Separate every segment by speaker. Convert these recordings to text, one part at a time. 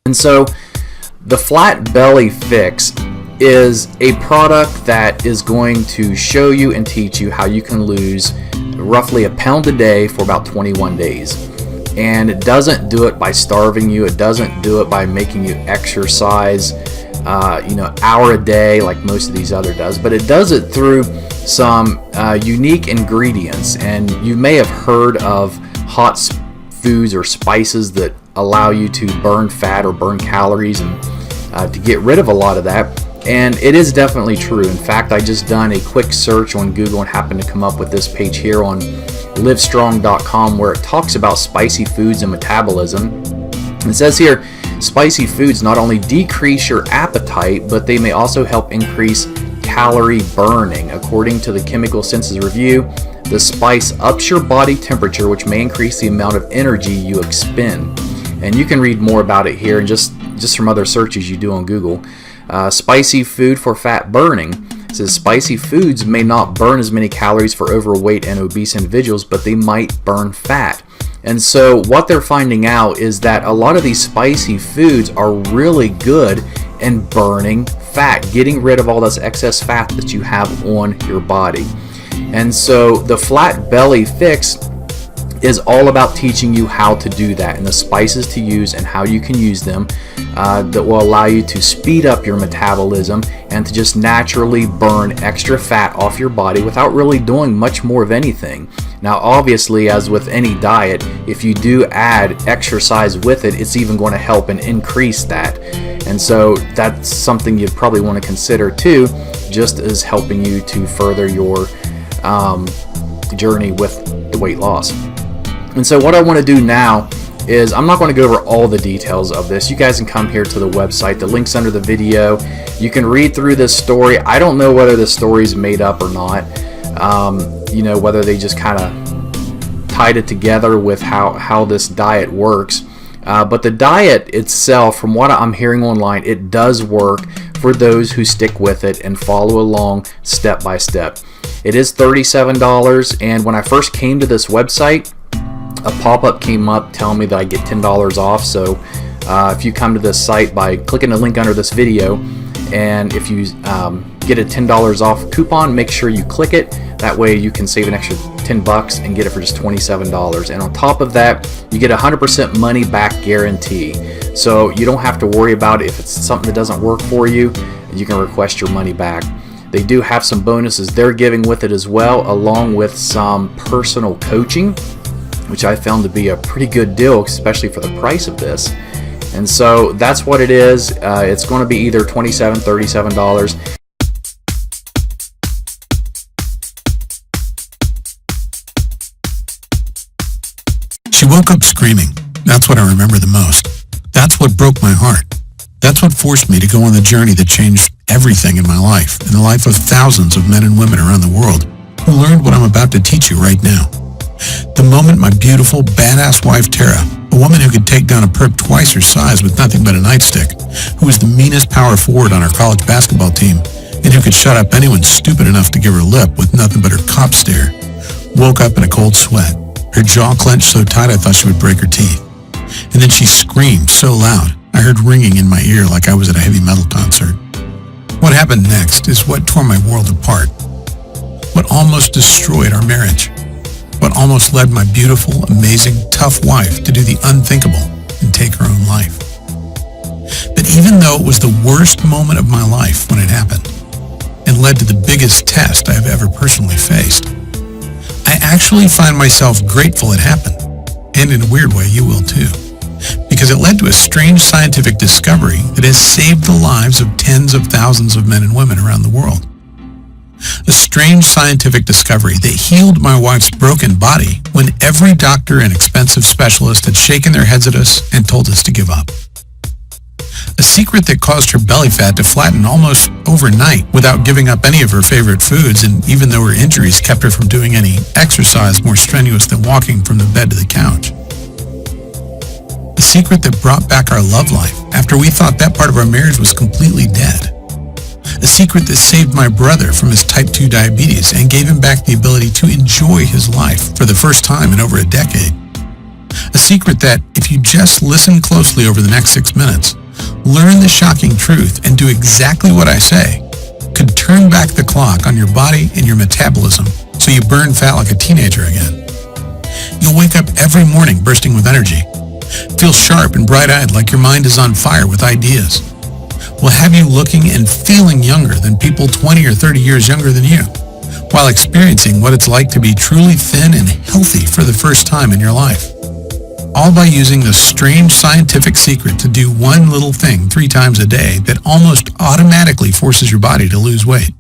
Speaker 1: And so the Flat Belly Fix is a product that is going to show you and teach you how you can lose roughly a pound a day for about 21 days. And it doesn't do it by starving you. It doesn't do it by making you exercise, hour a day like most of these other does, but it does it through some unique ingredients. And you may have heard of hot foods or spices that allow you to burn fat or burn calories and to get rid of a lot of that. And it is definitely true. In fact, I just done a quick search on Google and happened to come up with this page here on livestrong.com where it talks about spicy foods and metabolism. And it says here, spicy foods not only decrease your appetite, but they may also help increase calorie burning. According to the Chemical Senses Review, the spice ups your body temperature, which may increase the amount of energy you expend. And you can read more about it here and just from other searches you do on Google. Spicy food for fat burning. It says spicy foods may not burn as many calories for overweight and obese individuals, but they might burn fat. And so what they're finding out is that a lot of these spicy foods are really good in burning fat, getting rid of all this excess fat that you have on your body. And so the Flat Belly Fix is all about teaching you how to do that and the spices to use and how you can use them that will allow you to speed up your metabolism and to just naturally burn extra fat off your body without really doing much more of anything. Now obviously, as with any diet, if you do add exercise with it, it's even going to help and increase that. And so that's something you'd probably want to consider too, just as helping you to further your journey with the weight loss. And so what I want to do now is I'm not going to go over all the details of this. You guys can come here to the website. The link's under the video. You can read through this story. I don't know whether the story's made up or not. Whether they just kind of tied it together with how this diet works. But the diet itself, from what I'm hearing online, it does work for those who stick with it and follow along step by step. It is $37, and when I first came to this website, a pop-up came up telling me that I get $10 off. So if you come to this site by clicking the link under this video, and if you get a $10 off coupon, make sure you click it. That way you can save an extra $10 and get it for just $27. And on top of that, you get 100% money back guarantee. So you don't have to worry about it. If it's something that doesn't work for you, you can request your money back. They do have some bonuses they're giving with it as well, along with some personal coaching, which I found to be a pretty good deal, especially for the price of this. And so that's what it is. It's going to be either $27, $37.
Speaker 2: She woke up screaming. That's what I remember the most. That's what broke my heart. That's what forced me to go on the journey that changed everything in my life and the life of thousands of men and women around the world who learned what I'm about to teach you right now. The moment my beautiful, badass wife Tara, a woman who could take down a perp twice her size with nothing but a nightstick, who was the meanest power forward on our college basketball team, and who could shut up anyone stupid enough to give her lip with nothing but her cop stare, woke up in a cold sweat, her jaw clenched so tight I thought she would break her teeth. And then she screamed so loud, I heard ringing in my ear like I was at a heavy metal concert. What happened next is what tore my world apart. What almost destroyed our marriage. What almost led my beautiful, amazing, tough wife to do the unthinkable and take her own life. But even though it was the worst moment of my life when it happened, and led to the biggest test I have ever personally faced, I actually find myself grateful it happened, and in a weird way you will too, because it led to a strange scientific discovery that has saved the lives of tens of thousands of men and women around the world. A strange scientific discovery that healed my wife's broken body when every doctor and expensive specialist had shaken their heads at us and told us to give up. A secret that caused her belly fat to flatten almost overnight without giving up any of her favorite foods, and even though her injuries kept her from doing any exercise more strenuous than walking from the bed to the couch. A secret that brought back our love life after we thought that part of our marriage was completely dead. A secret that saved my brother from his type 2 diabetes and gave him back the ability to enjoy his life for the first time in over a decade. A secret that, if you just listen closely over the next 6 minutes, learn the shocking truth, and do exactly what I say, could turn back the clock on your body and your metabolism so you burn fat like a teenager again. You'll wake up every morning bursting with energy, feel sharp and bright-eyed like your mind is on fire with ideas. Will have you looking and feeling younger than people 20 or 30 years younger than you, while experiencing what it's like to be truly thin and healthy for the first time in your life. All by using the strange scientific secret to do one little thing 3 times a day that almost automatically forces your body to lose weight,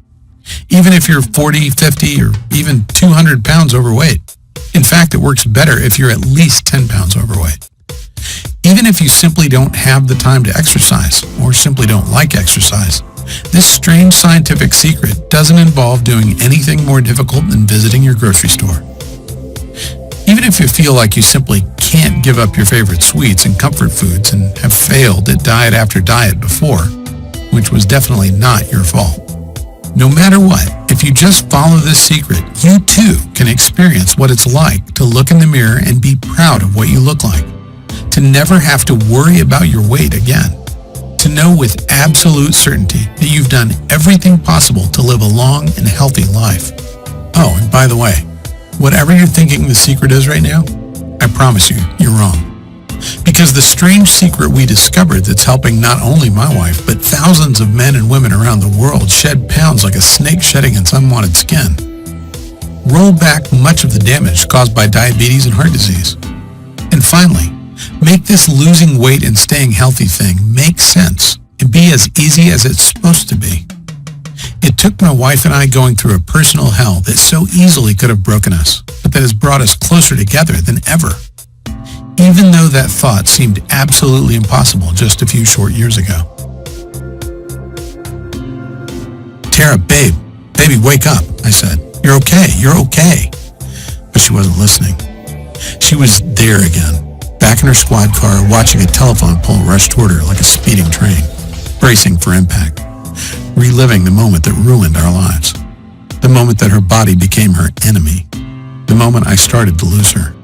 Speaker 2: even if you're 40, 50, or even 200 pounds overweight. In fact, it works better if you're at least 10 pounds overweight. Even if you simply don't have the time to exercise, or simply don't like exercise, this strange scientific secret doesn't involve doing anything more difficult than visiting your grocery store. Even if you feel like you simply can't give up your favorite sweets and comfort foods and have failed at diet after diet before, which was definitely not your fault. No matter what, if you just follow this secret, you too can experience what it's like to look in the mirror and be proud of what you look like, to never have to worry about your weight again, to know with absolute certainty that you've done everything possible to live a long and healthy life. Oh, and by the way, whatever you're thinking the secret is right now, I promise you, you're wrong. Because the strange secret we discovered that's helping not only my wife, but thousands of men and women around the world shed pounds like a snake shedding its unwanted skin. Roll back much of the damage caused by diabetes and heart disease. And finally, make this losing weight and staying healthy thing make sense and be as easy as it's supposed to be. It took my wife and I going through a personal hell that so easily could have broken us, but that has brought us closer together than ever. Even though that thought seemed absolutely impossible just a few short years ago. Tara, baby, wake up, I said. You're okay. But she wasn't listening. She was there again, back in her squad car, watching a telephone pole rush toward her like a speeding train, bracing for impact, reliving the moment that ruined our lives, the moment that her body became her enemy, the moment I started to lose her.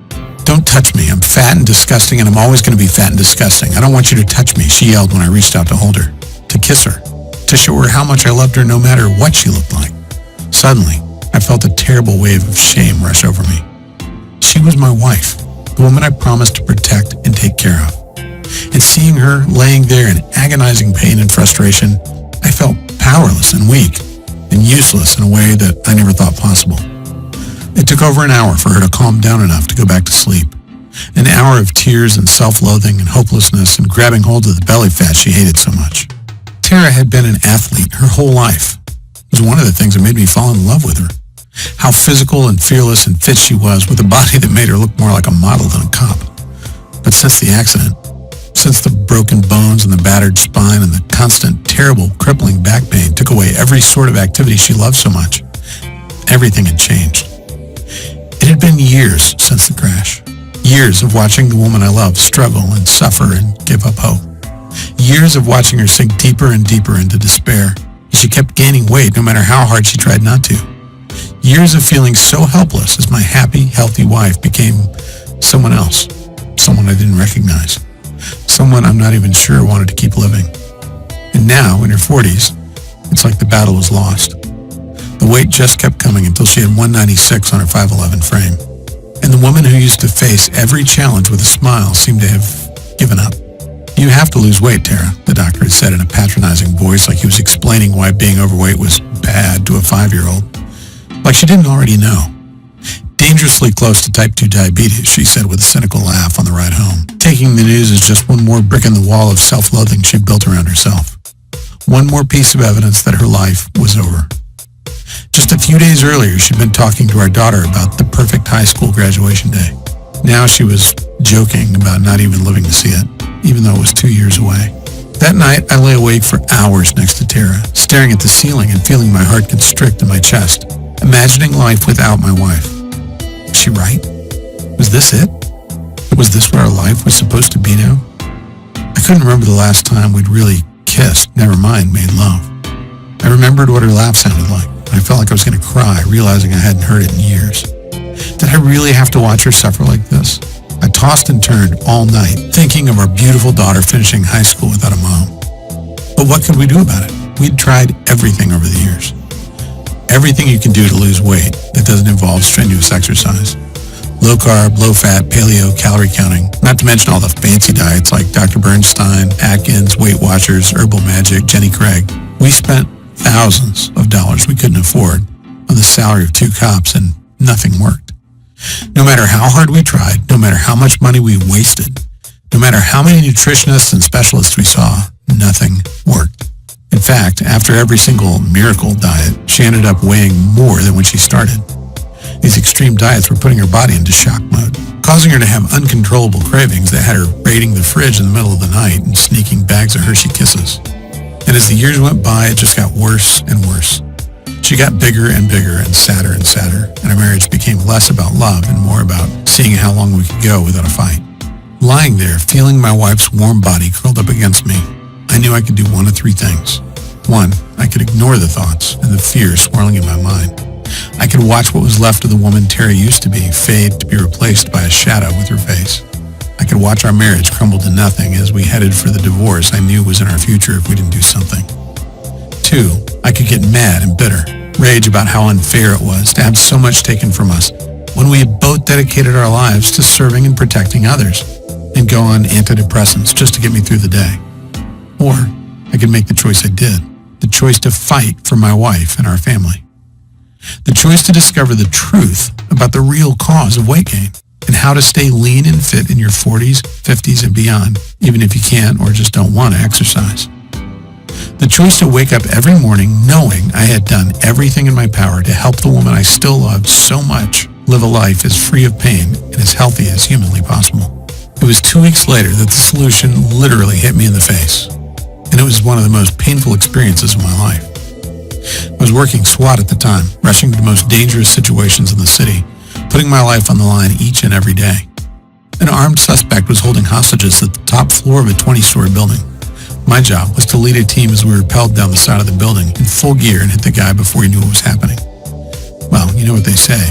Speaker 2: Don't touch me. I'm fat and disgusting, and I'm always going to be fat and disgusting. I don't want you to touch me, she yelled when I reached out to hold her, to kiss her, to show her how much I loved her no matter what she looked like. Suddenly, I felt a terrible wave of shame rush over me. She was my wife, the woman I promised to protect and take care of. And seeing her laying there in agonizing pain and frustration, I felt powerless and weak and useless in a way that I never thought possible. It took over an hour for her to calm down enough to go back to sleep. An hour of tears and self-loathing and hopelessness and grabbing hold of the belly fat she hated so much. Tara had been an athlete her whole life. It was one of the things that made me fall in love with her. How physical and fearless and fit she was, with a body that made her look more like a model than a cop. But since the accident, since the broken bones and the battered spine and the constant, terrible, crippling back pain took away every sort of activity she loved so much, everything had changed. It had been years since the crash. Years of watching the woman I love struggle and suffer and give up hope. Years of watching her sink deeper and deeper into despair as she kept gaining weight no matter how hard she tried not to. Years of feeling so helpless as my happy, healthy wife became someone else. Someone I didn't recognize. Someone I'm not even sure wanted to keep living. And now, in her 40s, it's like the battle was lost. The weight just kept coming until she had 196 on her 5'11 frame. And the woman who used to face every challenge with a smile seemed to have given up. You have to lose weight, Tara, the doctor had said in a patronizing voice, like he was explaining why being overweight was bad to a 5-year-old. Like she didn't already know. Dangerously close to type 2 diabetes, she said with a cynical laugh on the ride home, taking the news as just one more brick in the wall of self-loathing she'd built around herself. One more piece of evidence that her life was over. Just a few days earlier, she'd been talking to our daughter about the perfect high school graduation day. Now she was joking about not even living to see it, even though it was 2 years away. That night, I lay awake for hours next to Tara, staring at the ceiling and feeling my heart constrict in my chest, imagining life without my wife. Was she right? Was this it? Was this what our life was supposed to be now? I couldn't remember the last time we'd really kissed, never mind made love. I remembered what her laugh sounded like. I felt like I was going to cry, realizing I hadn't heard it in years. Did I really have to watch her suffer like this? I tossed and turned all night, thinking of our beautiful daughter finishing high school without a mom. But what could we do about it? We'd tried everything over the years. Everything you can do to lose weight that doesn't involve strenuous exercise. Low carb, low fat, paleo, calorie counting, not to mention all the fancy diets like Dr. Bernstein, Atkins, Weight Watchers, Herbal Magic, Jenny Craig. We spent thousands of dollars we couldn't afford on the salary of 2 cops, and nothing worked. No matter how hard we tried, no matter how much money we wasted, no matter how many nutritionists and specialists we saw, nothing worked. In fact, after every single miracle diet, she ended up weighing more than when she started. These extreme diets were putting her body into shock mode, causing her to have uncontrollable cravings that had her raiding the fridge in the middle of the night and sneaking bags of Hershey Kisses. And as the years went by, it just got worse and worse. She got bigger and bigger and sadder, and our marriage became less about love and more about seeing how long we could go without a fight. Lying there, feeling my wife's warm body curled up against me, I knew I could do one of 3 things. 1, I could ignore the thoughts and the fear swirling in my mind. I could watch what was left of the woman Terry used to be fade to be replaced by a shadow with her face. I could watch our marriage crumble to nothing as we headed for the divorce I knew was in our future if we didn't do something. 2, I could get mad and bitter, rage about how unfair it was to have so much taken from us when we had both dedicated our lives to serving and protecting others, and go on antidepressants just to get me through the day. Or I could make the choice I did, the choice to fight for my wife and our family. The choice to discover the truth about the real cause of weight gain and how to stay lean and fit in your 40s, 50s, and beyond, even if you can't or just don't want to exercise. The choice to wake up every morning knowing I had done everything in my power to help the woman I still loved so much live a life as free of pain and as healthy as humanly possible. It was 2 weeks later that the solution literally hit me in the face, and it was one of the most painful experiences of my life. I was working SWAT at the time, rushing to the most dangerous situations in the city, putting my life on the line each and every day. An armed suspect was holding hostages at the top floor of a 20-story building. My job was to lead a team as we rappelled down the side of the building in full gear and hit the guy before he knew what was happening. Well, you know what they say.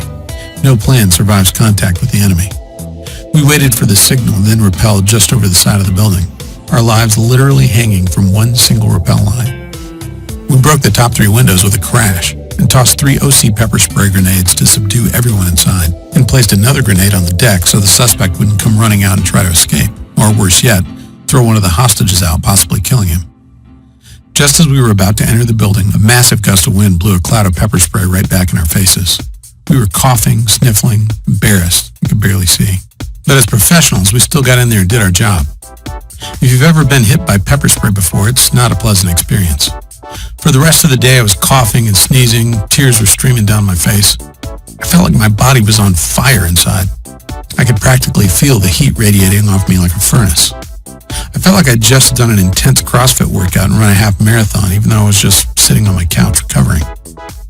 Speaker 2: No plan survives contact with the enemy. We waited for the signal and then rappelled just over the side of the building, our lives literally hanging from one single rappel line. We broke the top 3 windows with a crash and tossed 3 OC pepper spray grenades to subdue everyone inside, and placed another grenade on the deck so the suspect wouldn't come running out and try to escape, or worse yet, throw one of the hostages out, possibly killing him. Just as we were about to enter the building, a massive gust of wind blew a cloud of pepper spray right back in our faces. We were coughing, sniffling, embarrassed, and could barely see. But as professionals, we still got in there and did our job. If you've ever been hit by pepper spray before, it's not a pleasant experience. For the rest of the day, I was coughing and sneezing, tears were streaming down my face. I felt like my body was on fire inside. I could practically feel the heat radiating off me like a furnace. I felt like I'd just done an intense CrossFit workout and run a half marathon, even though I was just sitting on my couch recovering.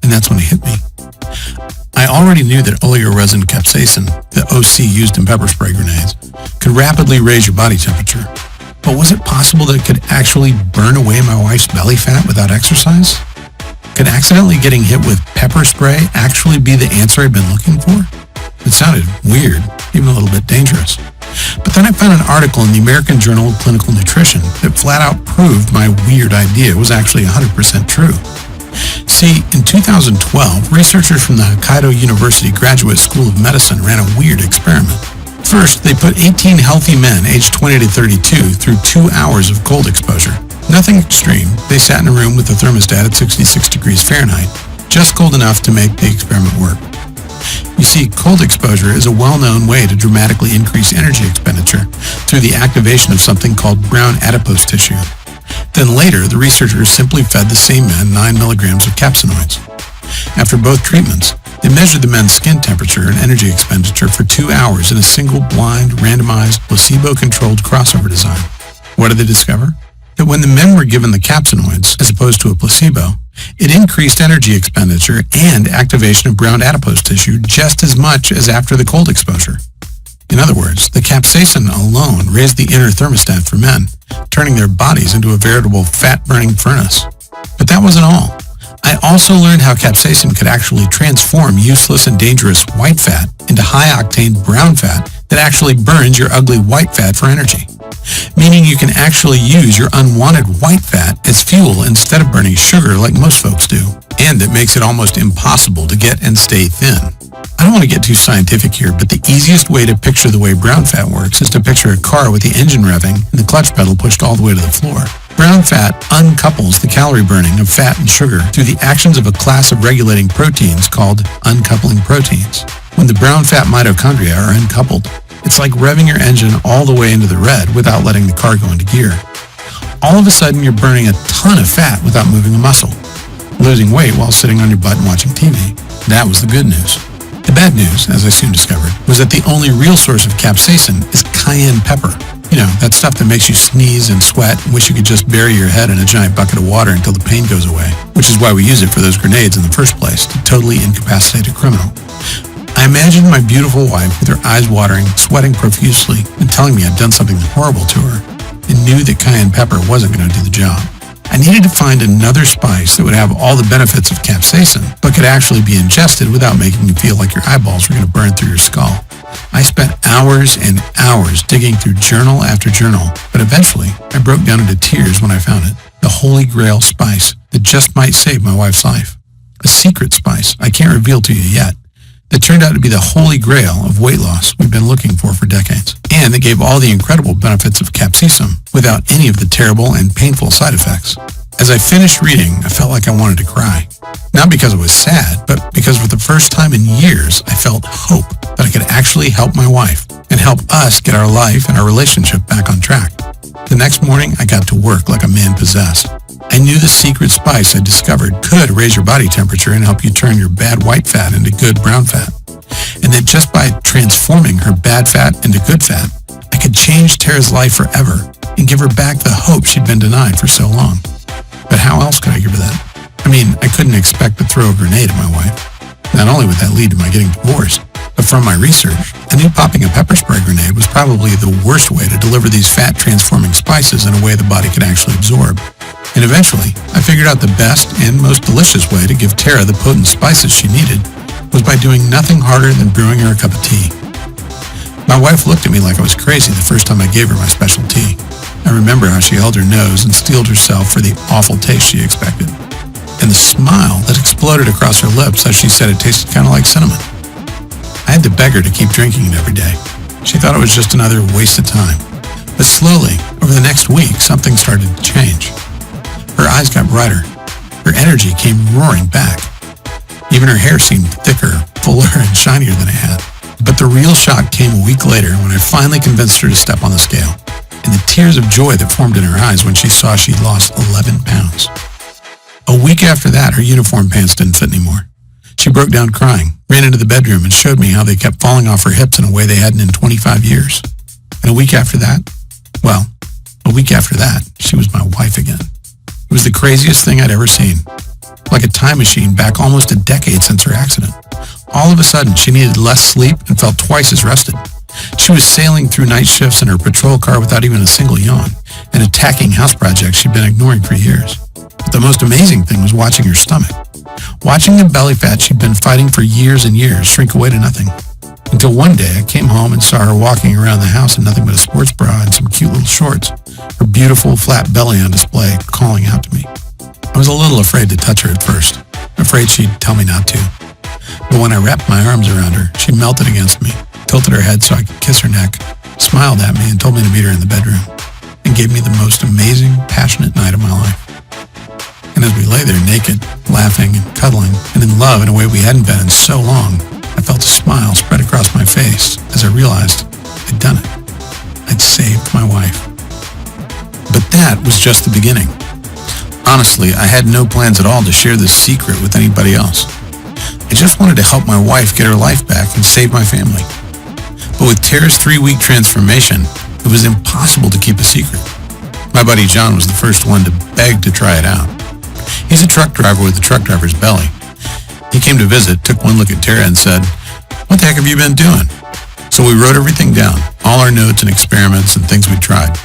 Speaker 2: And that's when it hit me. I already knew that oleoresin capsaicin, the OC used in pepper spray grenades, could rapidly raise your body temperature. But was it possible that it could actually burn away my wife's belly fat without exercise? Could accidentally getting hit with pepper spray actually be the answer I'd been looking for? It sounded weird, even a little bit dangerous. But then I found an article in the American Journal of Clinical Nutrition that flat out proved my weird idea was actually 100% true. See, in 2012, researchers from the Hokkaido University Graduate School of Medicine ran a weird experiment. First, they put 18 healthy men aged 20 to 32 through 2 hours of cold exposure. Nothing extreme. They sat in a room with a thermostat at 66 degrees Fahrenheit, just cold enough to make the experiment work. You see, cold exposure is a well-known way to dramatically increase energy expenditure through the activation of something called brown adipose tissue. Then later, the researchers simply fed the same men 9 milligrams of capsaicinoids. After both treatments, they measured the men's skin temperature and energy expenditure for 2 hours in a single blind, randomized, placebo-controlled crossover design. What did they discover? That when the men were given the capsaicinoids, as opposed to a placebo, it increased energy expenditure and activation of brown adipose tissue just as much as after the cold exposure. In other words, the capsaicin alone raised the inner thermostat for men, turning their bodies into a veritable fat-burning furnace. But that wasn't all. I also learned how capsaicin could actually transform useless and dangerous white fat into high-octane brown fat that actually burns your ugly white fat for energy, meaning you can actually use your unwanted white fat as fuel instead of burning sugar like most folks do, and it makes it almost impossible to get and stay thin. I don't want to get too scientific here, but the easiest way to picture the way brown fat works is to picture a car with the engine revving and the clutch pedal pushed all the way to the floor. Brown fat uncouples the calorie burning of fat and sugar through the actions of a class of regulating proteins called uncoupling proteins. When the brown fat mitochondria are uncoupled, it's like revving your engine all the way into the red without letting the car go into gear. All of a sudden, you're burning a ton of fat without moving a muscle, losing weight while sitting on your butt and watching TV. That was the good news. The bad news, as I soon discovered, was that the only real source of capsaicin is cayenne pepper. You know, that stuff that makes you sneeze and sweat and wish you could just bury your head in a giant bucket of water until the pain goes away, which is why we use it for those grenades in the first place, to totally incapacitate a criminal. I imagined my beautiful wife with her eyes watering, sweating profusely, and telling me I'd done something horrible to her, and knew that cayenne pepper wasn't going to do the job. I needed to find another spice that would have all the benefits of capsaicin, but could actually be ingested without making you feel like your eyeballs were going to burn through your skull. I spent hours and hours digging through journal after journal, but eventually I broke down into tears when I found it. The holy grail spice that just might save my wife's life. A secret spice I can't reveal to you yet, that turned out to be the holy grail of weight loss we've been looking for decades, and that gave all the incredible benefits of capsaicin without any of the terrible and painful side effects. As I finished reading, I felt like I wanted to cry. Not because I was sad, but because for the first time in years, I felt hope that I could actually help my wife and help us get our life and our relationship back on track. The next morning, I got to work like a man possessed. I knew the secret spice I discovered could raise your body temperature and help you turn your bad white fat into good brown fat. And that just by transforming her bad fat into good fat, I could change Tara's life forever and give her back the hope she'd been denied for so long. But how else could I give her that? I mean, I couldn't expect to throw a grenade at my wife. Not only would that lead to my getting divorced, but from my research, I knew popping a pepper spray grenade was probably the worst way to deliver these fat-transforming spices in a way the body could actually absorb. And eventually, I figured out the best and most delicious way to give Tara the potent spices she needed was by doing nothing harder than brewing her a cup of tea. My wife looked at me like I was crazy the first time I gave her my special tea. I remember how she held her nose and steeled herself for the awful taste she expected, and the smile that exploded across her lips as she said it tasted kind of like cinnamon. I had to beg her to keep drinking it every day. She thought it was just another waste of time. But slowly, over the next week, something started to change. Her eyes got brighter. Her energy came roaring back. Even her hair seemed thicker, fuller, and shinier than it had. But the real shock came a week later when I finally convinced her to step on the scale, and the tears of joy that formed in her eyes when she saw she'd lost 11 pounds. A week after that, her uniform pants didn't fit anymore. She broke down crying, ran into the bedroom, and showed me how they kept falling off her hips in a way they hadn't in 25 years. And a week after that, she was my wife again. It was the craziest thing I'd ever seen. Like a time machine back almost a decade since her accident. All of a sudden, she needed less sleep and felt twice as rested. She was sailing through night shifts in her patrol car without even a single yawn, and attacking house projects she'd been ignoring for years. But the most amazing thing was watching her stomach. Watching the belly fat she'd been fighting for years and years shrink away to nothing. Until one day I came home and saw her walking around the house in nothing but a sports bra and some cute little shorts, her beautiful flat belly on display, calling out to me. I was a little afraid to touch her at first, afraid she'd tell me not to. But when I wrapped my arms around her, she melted against me, tilted her head so I could kiss her neck, smiled at me and told me to meet her in the bedroom, and gave me the most amazing, passionate night of my life. And as we lay there naked, laughing and cuddling, and in love in a way we hadn't been in so long, I felt a smile spread across my face as I realized I'd done it. I'd saved my wife. But that was just the beginning. Honestly, I had no plans at all to share this secret with anybody else. I just wanted to help my wife get her life back and save my family. But with Tara's 3-week transformation, it was impossible to keep a secret. My buddy John was the first one to beg to try it out. He's a truck driver with a truck driver's belly. He came to visit, took one look at Tara and said, "What the heck have you been doing?" So we wrote everything down, all our notes and experiments and things we tried.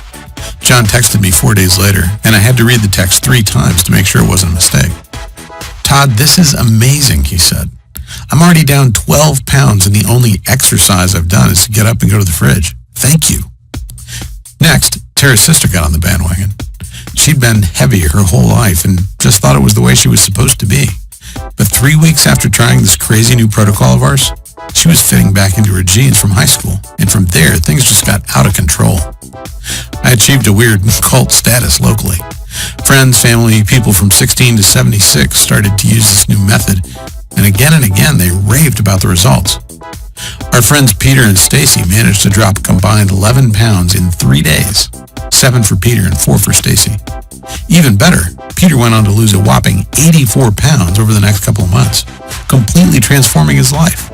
Speaker 2: John texted me 4 days later, and I had to read the text 3 times to make sure it wasn't a mistake. "Todd, this is amazing," he said. I'm already down 12 pounds and the only exercise I've done is to get up and go to the fridge. Thank you. Next, Tara's sister got on the bandwagon. She'd been heavy her whole life and just thought it was the way she was supposed to be. But 3 weeks after trying this crazy new protocol of ours, she was fitting back into her jeans from high school, and from there, things just got out of control. I achieved a weird cult status locally. Friends, family, people from 16 to 76 started to use this new method, and again they raved about the results. Our friends Peter and Stacy managed to drop a combined 11 pounds in 3 days, 7 for Peter and 4 for Stacy. Even better, Peter went on to lose a whopping 84 pounds over the next couple of months, completely transforming his life.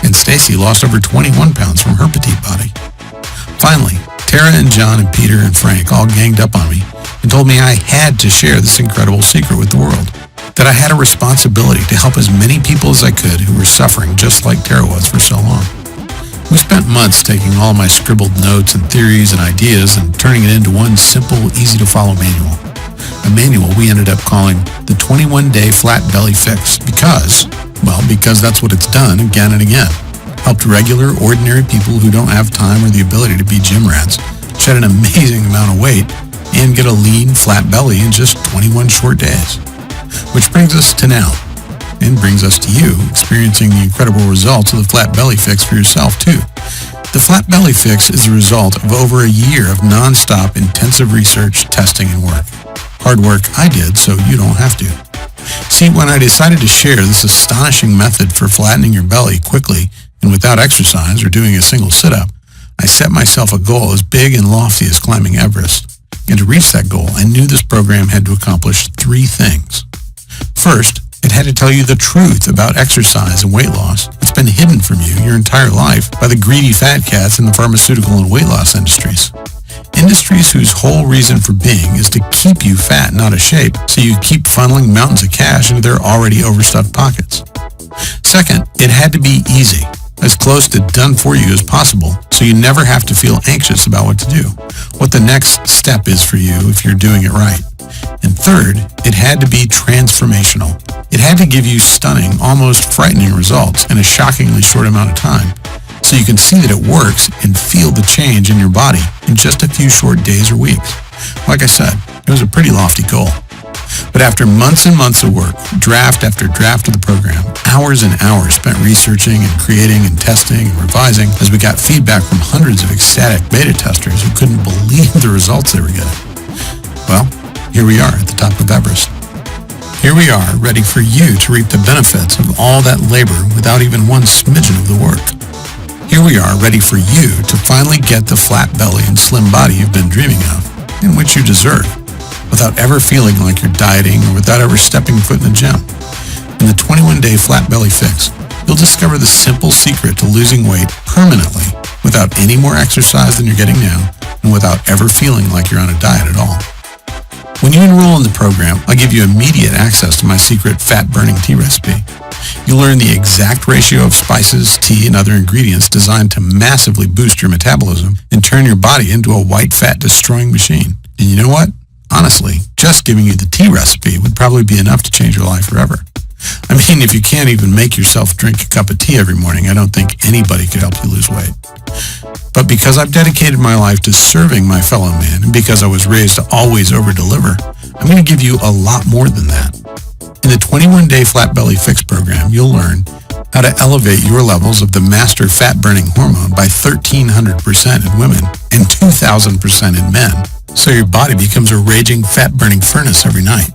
Speaker 2: And Stacy lost over 21 pounds from her petite body. Finally, Tara and John and Peter and Frank all ganged up on me and told me I had to share this incredible secret with the world, that I had a responsibility to help as many people as I could who were suffering just like Tara was for so long. We spent months taking all my scribbled notes and theories and ideas and turning it into one simple, easy-to-follow manual. A manual we ended up calling the 21-Day Flat Belly Fix because that's what it's done again and again. Helped regular, ordinary people who don't have time or the ability to be gym rats shed an amazing amount of weight and get a lean, flat belly in just 21 short days. Which brings us to now, and brings us to you experiencing the incredible results of the Flat Belly Fix for yourself too. The Flat Belly Fix is the result of over a year of non-stop intensive research, testing, and work. Hard work I did so you don't have to. See, when I decided to share this astonishing method for flattening your belly quickly and without exercise or doing a single sit-up, I set myself a goal as big and lofty as climbing Everest. And to reach that goal, I knew this program had to accomplish 3 things. First, it had to tell you the truth about exercise and weight loss that's been hidden from you your entire life by the greedy fat cats in the pharmaceutical and weight loss industries. Industries whose whole reason for being is to keep you fat and out of shape so you keep funneling mountains of cash into their already overstuffed pockets. Second, it had to be easy, as close to done for you as possible, so you never have to feel anxious about what to do, what the next step is for you if you're doing it right. And third, it had to be transformational. It had to give you stunning, almost frightening results in a shockingly short amount of time, so you can see that it works and feel the change in your body in just a few short days or weeks. Like I said, it was a pretty lofty goal. But after months and months of work, draft after draft of the program, hours and hours spent researching and creating and testing and revising as we got feedback from hundreds of ecstatic beta testers who couldn't believe the results they were getting. Well, here we are at the top of Everest. Here we are, ready for you to reap the benefits of all that labor without even one smidgen of the work. Here we are, ready for you to finally get the flat belly and slim body you've been dreaming of, and which you deserve, without ever feeling like you're dieting or without ever stepping foot in the gym. In the 21-Day Flat Belly Fix, you'll discover the simple secret to losing weight permanently without any more exercise than you're getting now and without ever feeling like you're on a diet at all. When you enroll in the program, I'll give you immediate access to my secret fat-burning tea recipe. You'll learn the exact ratio of spices, tea, and other ingredients designed to massively boost your metabolism and turn your body into a white fat-destroying machine. And you know what? Honestly, just giving you the tea recipe would probably be enough to change your life forever. I mean, if you can't even make yourself drink a cup of tea every morning, I don't think anybody could help you lose weight. But because I've dedicated my life to serving my fellow man, and because I was raised to always over-deliver, I'm going to give you a lot more than that. In the 21-Day Flat Belly Fix program, you'll learn how to elevate your levels of the master fat-burning hormone by 1,300% in women and 2,000% in men, so your body becomes a raging fat-burning furnace every night,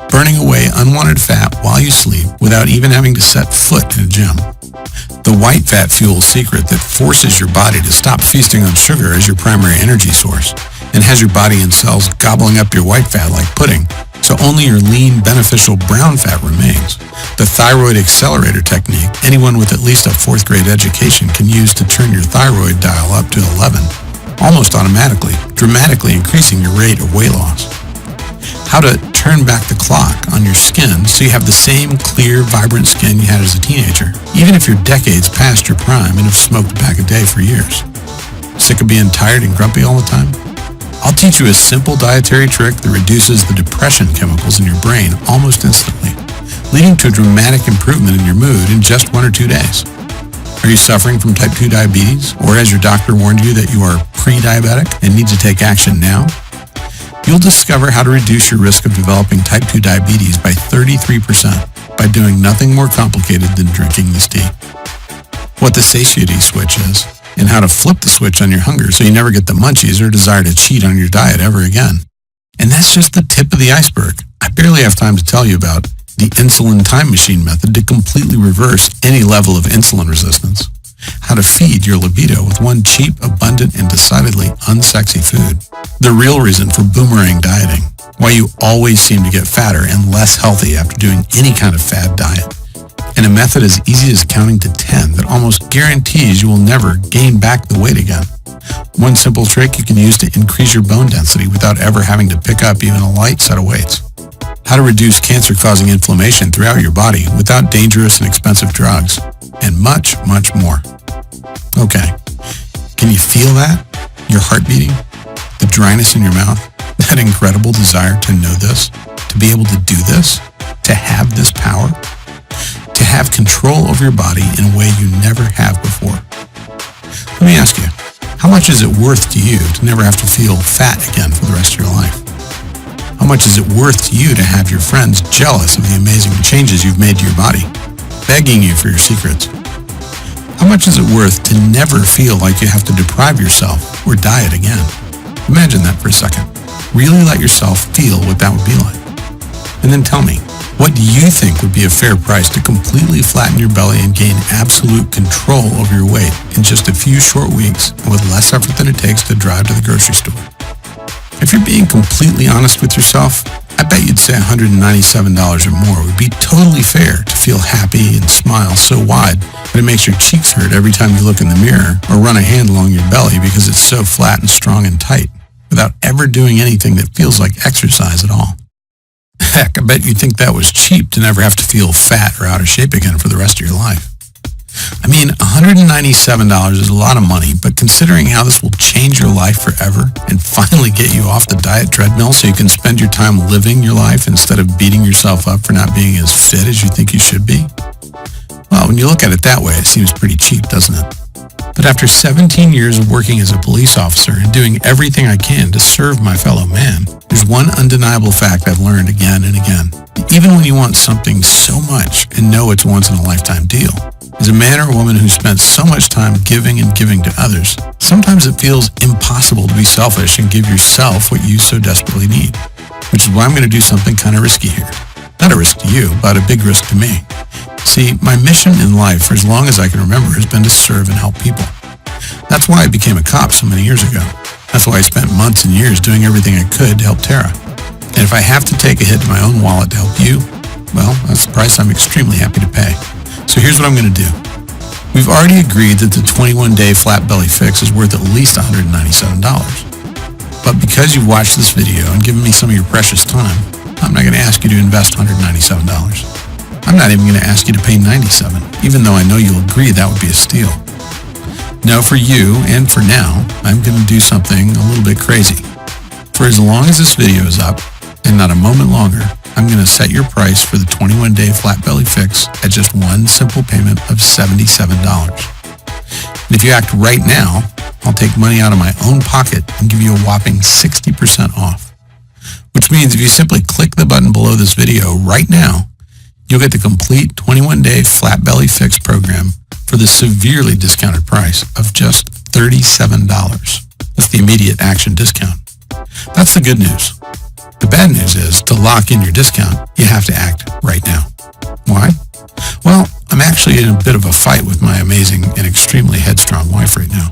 Speaker 2: burning away unwanted fat while you sleep without even having to set foot in a gym. The white fat fuel secret that forces your body to stop feasting on sugar as your primary energy source and has your body and cells gobbling up your white fat like pudding, so only your lean, beneficial brown fat remains. The thyroid accelerator technique anyone with at least a 4th grade education can use to turn your thyroid dial up to 11, almost automatically, dramatically increasing your rate of weight loss. How to turn back the clock on your skin so you have the same clear, vibrant skin you had as a teenager, even if you're decades past your prime and have smoked a pack a day for years. Sick of being tired and grumpy all the time? I'll teach you a simple dietary trick that reduces the depression chemicals in your brain almost instantly. leading to a dramatic improvement in your mood in just 1 or 2 days. Are you suffering from type 2 diabetes, or has your doctor warned you that you are pre-diabetic and need to take action now? You'll discover how to reduce your risk of developing type 2 diabetes by 33% by doing nothing more complicated than drinking this tea. What the satiety switch is, and how to flip the switch on your hunger so you never get the munchies or desire to cheat on your diet ever again. And that's just the tip of the iceberg. I barely have time to tell you about the insulin time machine method to completely reverse any level of insulin resistance, how to feed your libido with one cheap, abundant, and decidedly unsexy food, the real reason for boomerang dieting, why you always seem to get fatter and less healthy after doing any kind of fad diet, and a method as easy as counting to 10 that almost guarantees you will never gain back the weight again. One simple trick you can use to increase your bone density without ever having to pick up even a light set of weights. How to reduce cancer-causing inflammation throughout your body without dangerous and expensive drugs, and much, much more. Okay, can you feel that? Your heart beating? The dryness in your mouth? That incredible desire to know this? To be able to do this? To have this power? To have control over your body in a way you never have before? Let me ask you, how much is it worth to you to never have to feel fat again for the rest of your life? How much is it worth to you to have your friends jealous of the amazing changes you've made to your body, begging you for your secrets? How much is it worth to never feel like you have to deprive yourself or diet again? Imagine that for a second. Really let yourself feel what that would be like. And then tell me, what do you think would be a fair price to completely flatten your belly and gain absolute control over your weight in just a few short weeks and with less effort than it takes to drive to the grocery store? If you're being completely honest with yourself, I bet you'd say $197 or more would be totally fair to feel happy and smile so wide that it makes your cheeks hurt every time you look in the mirror or run a hand along your belly because it's so flat and strong and tight, without ever doing anything that feels like exercise at all. Heck, I bet you'd think that was cheap to never have to feel fat or out of shape again for the rest of your life. I mean, $197 is a lot of money, but considering how this will change your life forever and finally get you off the diet treadmill so you can spend your time living your life instead of beating yourself up for not being as fit as you think you should be, well, when you look at it that way, it seems pretty cheap, doesn't it? But after 17 years of working as a police officer and doing everything I can to serve my fellow man, there's one undeniable fact I've learned again and again. Even when you want something so much and know it's a once-in-a-lifetime deal, as a man or woman who spends so much time giving and giving to others, sometimes it feels impossible to be selfish and give yourself what you so desperately need. Which is why I'm going to do something kind of risky here. Not a risk to you, but a big risk to me. See, my mission in life for as long as I can remember has been to serve and help people. That's why I became a cop so many years ago. That's why I spent months and years doing everything I could to help Tara. And if I have to take a hit to my own wallet to help you, well, that's the price I'm extremely happy to pay. So here's what I'm going to do. We've already agreed that the 21-day flat belly fix is worth at least $197. But because you've watched this video and given me some of your precious time, I'm not going to ask you to invest $197. I'm not even going to ask you to pay $97, even though I know you'll agree that would be a steal. No, for you, and for now, I'm going to do something a little bit crazy. For as long as this video is up, and not a moment longer, I'm going to set your price for the 21-day flat belly fix at just one simple payment of $77. And if you act right now, I'll take money out of my own pocket and give you a whopping 60% off. Which means if you simply click the button below this video right now, you'll get the complete 21-day flat belly fix program for the severely discounted price of just $37. That's the immediate action discount. That's the good news. The bad news is, to lock in your discount, you have to act right now. Why? Well, I'm actually in a bit of a fight with my amazing and extremely headstrong wife right now.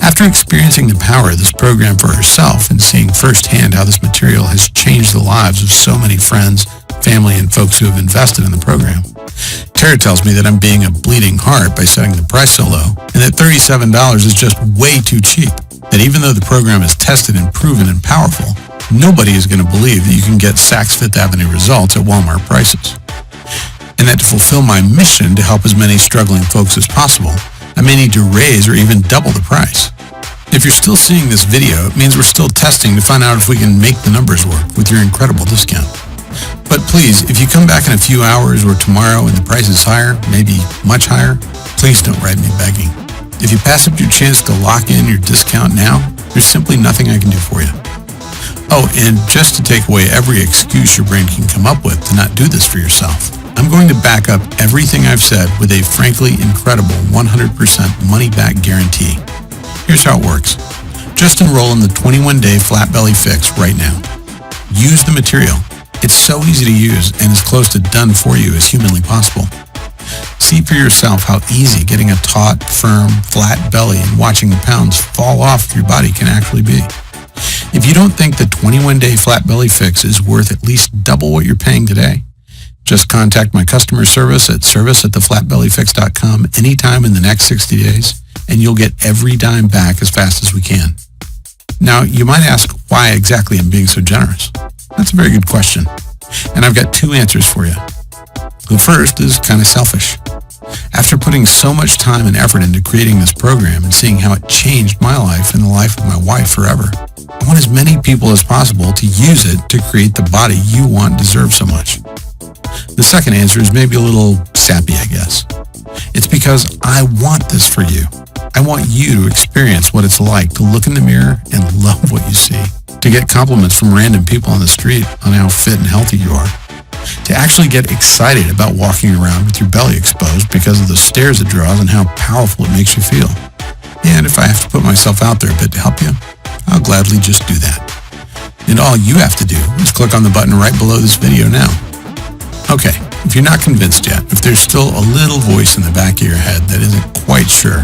Speaker 2: After experiencing the power of this program for herself and seeing firsthand how this material has changed the lives of so many friends, family, and folks who have invested in the program, Tara tells me that I'm being a bleeding heart by setting the price so low, and that $37 is just way too cheap. That even though the program is tested and proven and powerful, nobody is going to believe that you can get Saks Fifth Avenue results at Walmart prices. And that to fulfill my mission to help as many struggling folks as possible, I may need to raise or even double the price. If you're still seeing this video, it means we're still testing to find out if we can make the numbers work with your incredible discount. But please, if you come back in a few hours or tomorrow and the price is higher, maybe much higher, please don't write me begging. If you pass up your chance to lock in your discount now, there's simply nothing I can do for you. Oh, and just to take away every excuse your brain can come up with to not do this for yourself, I'm going to back up everything I've said with a frankly incredible 100% money-back guarantee. Here's how it works. Just enroll in the 21-day flat belly fix right now. Use the material. It's so easy to use and as close to done for you as humanly possible. See for yourself how easy getting a taut, firm, flat belly and watching the pounds fall off of your body can actually be. If you don't think the 21-day flat belly fix is worth at least double what you're paying today, just contact my customer service at service@theflatbellyfix.com anytime in the next 60 days, and you'll get every dime back as fast as we can. Now, you might ask why exactly I'm being so generous. That's a very good question, and I've got two answers for you. The first is kind of selfish. After putting so much time and effort into creating this program and seeing how it changed my life and the life of my wife forever, I want as many people as possible to use it to create the body you want and deserve so much. The second answer is maybe a little sappy, I guess. It's because I want this for you. I want you to experience what it's like to look in the mirror and love what you see, to get compliments from random people on the street on how fit and healthy you are, to actually get excited about walking around with your belly exposed because of the stares it draws and how powerful it makes you feel. And if I have to put myself out there a bit to help you, I'll gladly just do that. And all you have to do is click on the button right below this video now. Okay, if you're not convinced yet, if there's still a little voice in the back of your head that isn't quite sure,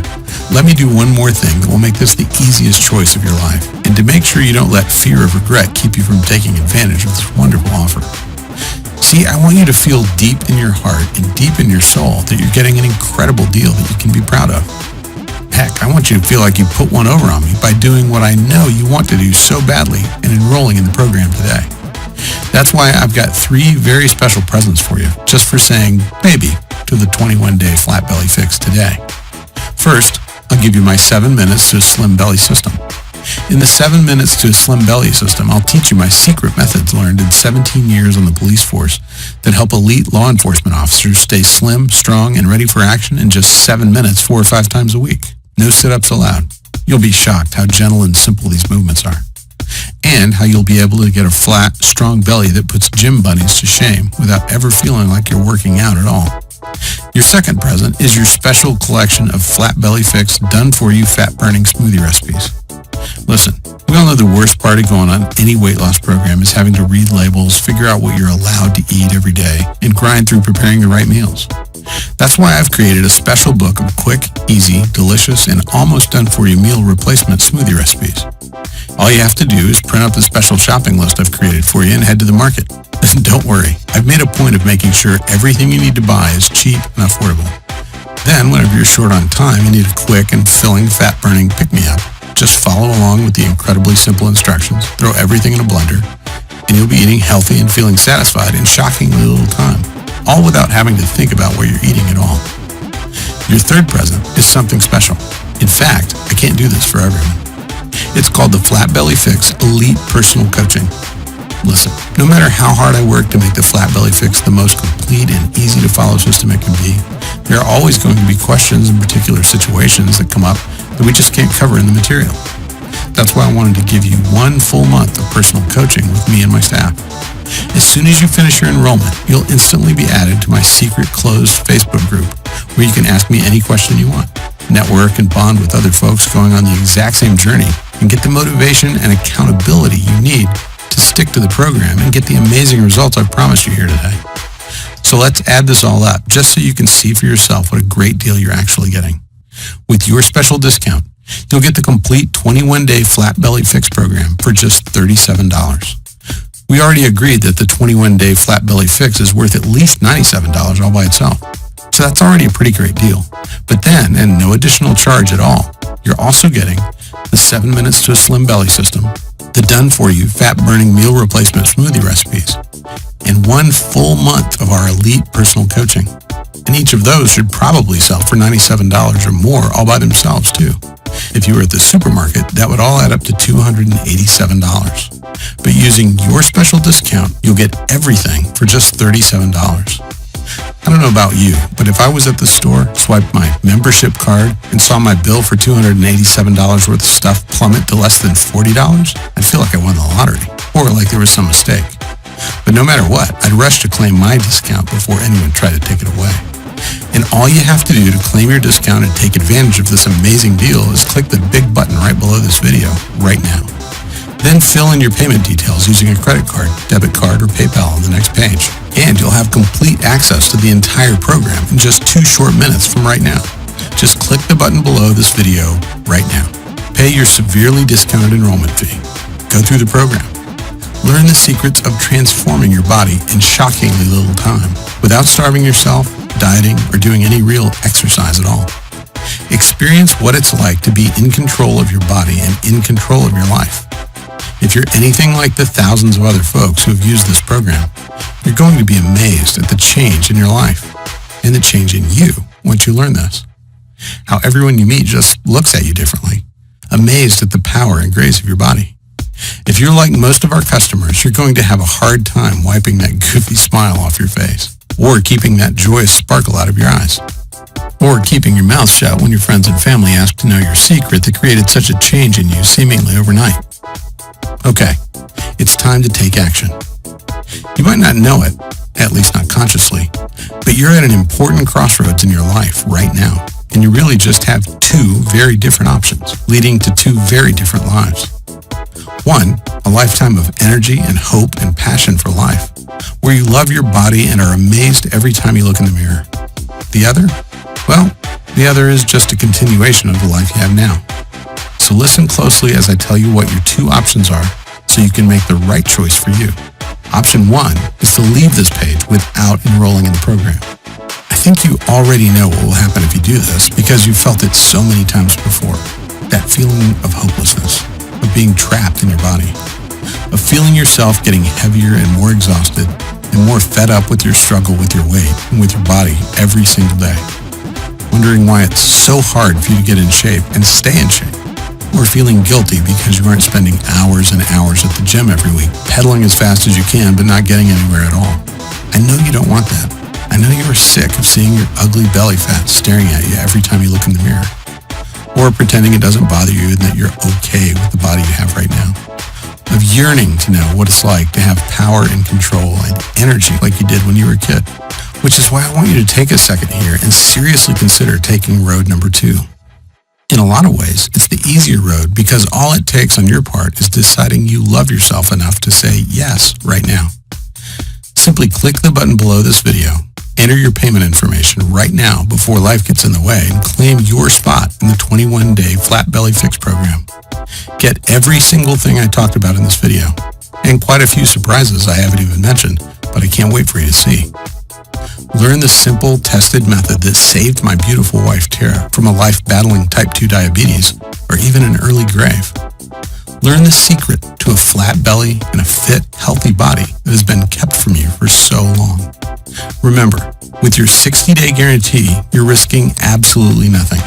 Speaker 2: let me do one more thing that will make this the easiest choice of your life, and to make sure you don't let fear of regret keep you from taking advantage of this wonderful offer. See, I want you to feel deep in your heart and deep in your soul that you're getting an incredible deal that you can be proud of. Heck, I want you to feel like you put one over on me by doing what I know you want to do so badly and enrolling in the program today. That's why I've got 3 very special presents for you, just for saying maybe to the 21-day flat belly fix today. First, I'll give you my 7 minutes to a slim belly system. In the 7 minutes to a slim belly system, I'll teach you my secret methods learned in 17 years on the police force that help elite law enforcement officers stay slim, strong, and ready for action in just 7 minutes 4 or 5 times a week. No sit-ups allowed. You'll be shocked how gentle and simple these movements are, and how you'll be able to get a flat, strong belly that puts gym bunnies to shame without ever feeling like you're working out at all. Your second present is your special collection of Flat Belly Fix done-for-you fat-burning smoothie recipes. Listen, we all know the worst part of going on any weight loss program is having to read labels, figure out what you're allowed to eat every day, and grind through preparing the right meals. That's why I've created a special book of quick, easy, delicious, and almost done-for-you meal replacement smoothie recipes. All you have to do is print out the special shopping list I've created for you and head to the market. Don't worry, I've made a point of making sure everything you need to buy is cheap and affordable. Then, whenever you're short on time and need a quick and filling fat-burning pick-me-up, just follow along with the incredibly simple instructions, throw everything in a blender, and you'll be eating healthy and feeling satisfied in shockingly little time, all without having to think about what you're eating at all. Your third present is something special. In fact, I can't do this for everyone. It's called the Flat Belly Fix Elite Personal Coaching. Listen, no matter how hard I work to make the Flat Belly Fix the most complete and easy to follow system it can be, there are always going to be questions and particular situations that come up that we just can't cover in the material. That's why I wanted to give you 1 full month of personal coaching with me and my staff. As soon as you finish your enrollment, you'll instantly be added to my secret closed Facebook group where you can ask me any question you want, network and bond with other folks going on the exact same journey, and get the motivation and accountability you need to stick to the program and get the amazing results I've promised you here today. So let's add this all up just so you can see for yourself what a great deal you're actually getting. With your special discount, you'll get the complete 21-day Flat Belly Fix program for just $37. We already agreed that the 21-day Flat Belly Fix is worth at least $97 all by itself. So that's already a pretty great deal. But then, and no additional charge at all, you're also getting the 7 minutes to a slim belly system, the done-for-you fat-burning meal replacement smoothie recipes, and 1 full month of our elite personal coaching. And each of those should probably sell for $97 or more all by themselves too. If you were at the supermarket, that would all add up to $287. But using your special discount, you'll get everything for just $37. I don't know about you, but if I was at the store, swiped my membership card, and saw my bill for $287 worth of stuff plummet to less than $40, I'd feel like I won the lottery, or like there was some mistake. But no matter what, I'd rush to claim my discount before anyone tried to take it away. And all you have to do to claim your discount and take advantage of this amazing deal is click the big button right below this video right now. Then fill in your payment details using a credit card, debit card, or PayPal on the next page. And you'll have complete access to the entire program in just 2 short minutes from right now. Just click the button below this video right now. Pay your severely discounted enrollment fee. Go through the program. Learn the secrets of transforming your body in shockingly little time without starving yourself, dieting, or doing any real exercise at all. Experience what it's like to be in control of your body and in control of your life. If you're anything like the thousands of other folks who have used this program, you're going to be amazed at the change in your life and the change in you once you learn this. How everyone you meet just looks at you differently, amazed at the power and grace of your body. If you're like most of our customers, you're going to have a hard time wiping that goofy smile off your face, or keeping that joyous sparkle out of your eyes, or keeping your mouth shut when your friends and family ask to know your secret that created such a change in you seemingly overnight. Okay, it's time to take action. You might not know it, at least not consciously, but you're at an important crossroads in your life right now, and you really just have 2 very different options, leading to 2 very different lives. One, a lifetime of energy and hope and passion for life, where you love your body and are amazed every time you look in the mirror. The other? Well, the other is just a continuation of the life you have now. So listen closely as I tell you what your 2 options are so you can make the right choice for you. Option 1 is to leave this page without enrolling in the program. I think you already know what will happen if you do this because you've felt it so many times before. That feeling of hopelessness, of being trapped in your body, of feeling yourself getting heavier and more exhausted and more fed up with your struggle with your weight and with your body every single day. Wondering why it's so hard for you to get in shape and stay in shape. Or feeling guilty because you aren't spending hours and hours at the gym every week, pedaling as fast as you can but not getting anywhere at all. I know you don't want that. I know you are sick of seeing your ugly belly fat staring at you every time you look in the mirror. Or pretending it doesn't bother you and that you're okay with the body you have right now. Of yearning to know what it's like to have power and control and energy like you did when you were a kid. Which is why I want you to take a second here and seriously consider taking road number 2. In a lot of ways, it's the easier road because all it takes on your part is deciding you love yourself enough to say yes right now. Simply click the button below this video, enter your payment information right now before life gets in the way, and claim your spot in the 21-day Flat Belly Fix program. Get every single thing I talked about in this video, and quite a few surprises I haven't even mentioned, but I can't wait for you to see. Learn the simple, tested method that saved my beautiful wife, Tara, from a life battling type 2 diabetes or even an early grave. Learn the secret to a flat belly and a fit, healthy body that has been kept from you for so long. Remember, with your 60-day guarantee, you're risking absolutely nothing.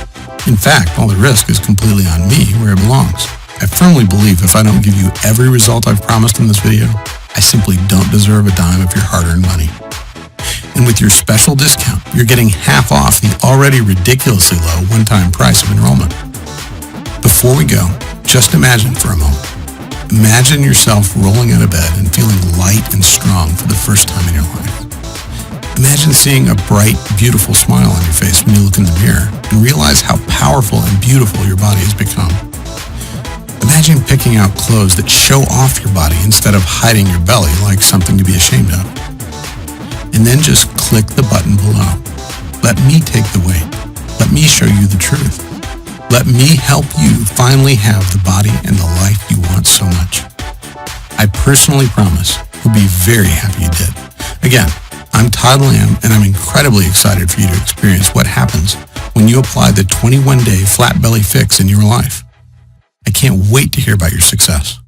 Speaker 2: In fact, all the risk is completely on me where it belongs. I firmly believe if I don't give you every result I've promised in this video, I simply don't deserve a dime of your hard-earned money. And with your special discount, you're getting half off the already ridiculously low one-time price of enrollment. Before we go, just imagine for a moment. Imagine yourself rolling out of bed and feeling light and strong for the first time in your life. Imagine seeing a bright, beautiful smile on your face when you look in the mirror and realize how powerful and beautiful your body has become. Imagine picking out clothes that show off your body instead of hiding your belly like something to be ashamed of. And then just click the button below. Let me take the weight. Let me show you the truth. Let me help you finally have the body and the life you want so much. I personally promise you'll be very happy you did. Again, I'm Todd and I'm incredibly excited for you to experience what happens when you apply the 21-day Flat Belly Fix in your life. I can't wait to hear about your success.